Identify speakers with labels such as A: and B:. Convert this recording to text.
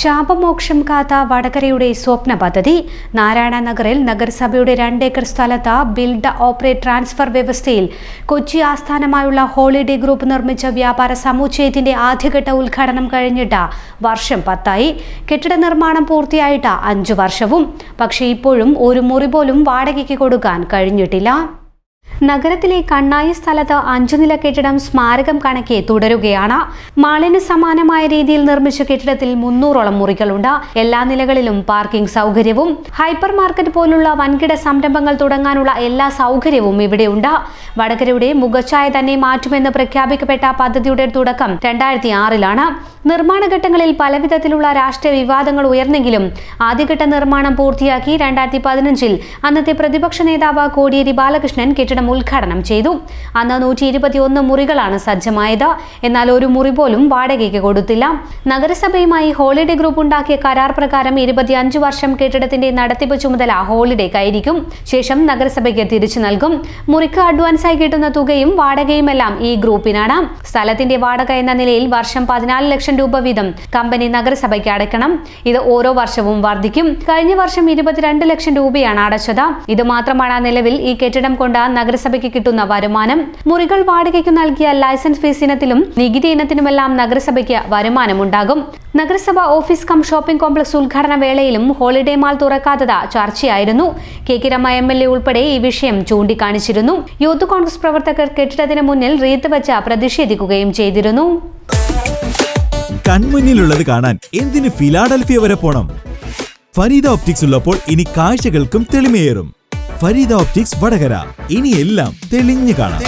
A: ശാപമോക്ഷം കാത്ത വടകരയുടെ സ്വപ്ന പദ്ധതി. നാരായണ നഗറിൽ നഗരസഭയുടെ 2 ഏക്കർ സ്ഥലത്ത് ബിൽഡ് ഓപ്പറേറ്റ് ട്രാൻസ്ഫർ വ്യവസ്ഥയിൽ കൊച്ചി ആസ്ഥാനമായുള്ള ഹോളിഡേ ഗ്രൂപ്പ് നിർമ്മിച്ച വ്യാപാര സമുച്ചയത്തിന്റെ ആദ്യഘട്ട ഉദ്ഘാടനം കഴിഞ്ഞിട്ട് വർഷം 10ആയി. കെട്ടിട നിർമ്മാണം പൂർത്തിയായിട്ട് 5 വർഷവും. പക്ഷേ ഇപ്പോഴും ഒരു മുറി പോലും വാടകയ്ക്ക് കൊടുക്കാൻ കഴിഞ്ഞിട്ടില്ല. നഗരത്തിലെ കണ്ണായി സ്ഥലത്ത് 5 നില കെട്ടിടം സ്മാരകം കണക്കെ തുടരുകയാണ്. മാളിന് സമാനമായ രീതിയിൽ നിർമ്മിച്ച കെട്ടിടത്തിൽ 300ഓളം മുറികളുണ്ട്. എല്ലാ നിലകളിലും പാർക്കിംഗ് സൗകര്യവും ഹൈപ്പർ മാർക്കറ്റ് പോലുള്ള വൻകിട സംരംഭങ്ങൾ തുടങ്ങാനുള്ള എല്ലാ സൗകര്യവും ഇവിടെയുണ്ട്. വടകരയുടെ മുഖച്ഛായ തന്നെ മാറ്റുമെന്ന് പ്രഖ്യാപിക്കപ്പെട്ട പദ്ധതിയുടെ തുടക്കം 2006-ലാണ്. നിർമ്മാണ ഘട്ടങ്ങളിൽ പലവിധത്തിലുള്ള രാഷ്ട്രീയ വിവാദങ്ങൾ ഉയർന്നെങ്കിലും ആദ്യഘട്ട നിർമ്മാണം പൂർത്തിയാക്കി 2015-ൽ അന്നത്തെ പ്രതിപക്ഷ നേതാവ് കോടിയേരി ബാലകൃഷ്ണൻ കെട്ടിടം ഉദ്ഘാടനം ചെയ്തു. അന്ന് 121 മുറികളാണ് സജ്ജമായത്. എന്നാൽ ഒരു മുറി പോലും വാടകയ്ക്ക് കൊടുത്തില്ല. നഗരസഭയുമായി ഹോളിഡേ ഗ്രൂപ്പ് ഉണ്ടാക്കിയ കരാർ പ്രകാരം 25 വർഷം കെട്ടിടത്തിന്റെ നടത്തിപ്പ് ചുമതല ഹോളിഡേക്കായിരിക്കും. ശേഷം നഗരസഭയ്ക്ക് തിരിച്ചു നൽകും. മുറിക്ക് അഡ്വാൻസായി കിട്ടുന്ന തുകയും വാടകയുമെല്ലാം ഈ ഗ്രൂപ്പിനാണ്. സ്ഥലത്തിന്റെ വാടക എന്ന നിലയിൽ വർഷം 14 ലക്ഷം രൂപ വീതം കമ്പനി നഗരസഭയ്ക്ക് അടയ്ക്കണം. ഇത് ഓരോ വർഷവും വർദ്ധിക്കും. കഴിഞ്ഞ വർഷം 22 ലക്ഷം രൂപയാണ് അടച്ചത്. ഇത് മാത്രമാണ് നിലവിൽ ഈ കെട്ടിടം കൊണ്ട് നഗരസഭയ്ക്ക് കിട്ടുന്ന വരുമാനം. മുറികൾ വാടകയ്ക്ക് നൽകിയ ലൈസൻസ് ഫീസ് ഇനത്തിലും നികുതി ഇനത്തിനുമെല്ലാം നഗരസഭയ്ക്ക് വരുമാനമുണ്ടാകും. നഗരസഭ ഓഫീസ് കം ഷോപ്പിംഗ് കോംപ്ലക്സ് ഉദ്ഘാടന വേളയിലും ഹോളിഡേ മാൾ തുറക്കാത്തത് ചർച്ചയായിരുന്നു. കെ കിരമ MLA ഉൾപ്പെടെ ഈ വിഷയം ചൂണ്ടിക്കാണിച്ചിരുന്നു. യൂത്ത് കോൺഗ്രസ് പ്രവർത്തകർ കെട്ടിടത്തിന് മുന്നിൽ റീത്ത് വെച്ച് പ്രതിഷേധിക്കുകയും ചെയ്തിരുന്നു.
B: കൺമുന്നിലുള്ളത് കാണാൻ എന്തിന് ഫിലാഡൽഫിയ വരെ പോണം? ഫരീദ ഓപ്റ്റിക്സ് ഉള്ളപ്പോൾ ഇനി കാഴ്ചകൾക്കും തെളിമയേറും. ഫരീദ ഓപ്റ്റിക്സ് വടകര, ഇനി എല്ലാം തെളിഞ്ഞു കാണാം.